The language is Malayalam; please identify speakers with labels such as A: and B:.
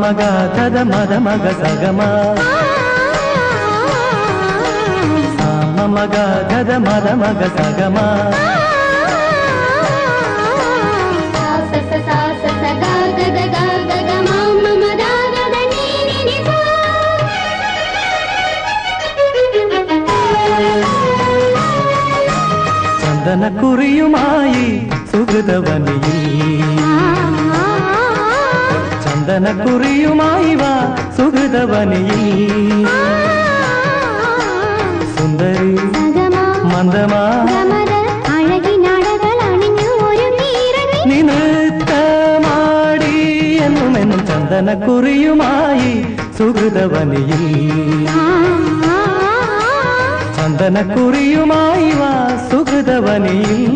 A: ಮಗ ತದ ಮದ ಮಗ ಸಗಮ ಮಗ ಗದ ಮದ ಮಗ ಸಗಮ ಚಂದನ ಕುರಿಯುಮಾಯಿ ಸುಗದವನಿಯೇ ಚಂದನ ಕುರಿಯುಮಾಯಿವ ಸುಗದವನಿಯೇ സുന്ദരി മന്ദമാ നിനത്തമാടി എന്നുമെന്നും ചന്ദന കുറിയുമായി സുഹൃതവനിയിൽ ചന്ദന കുറിയുമായി വാ സുഹൃതവനിയിൽ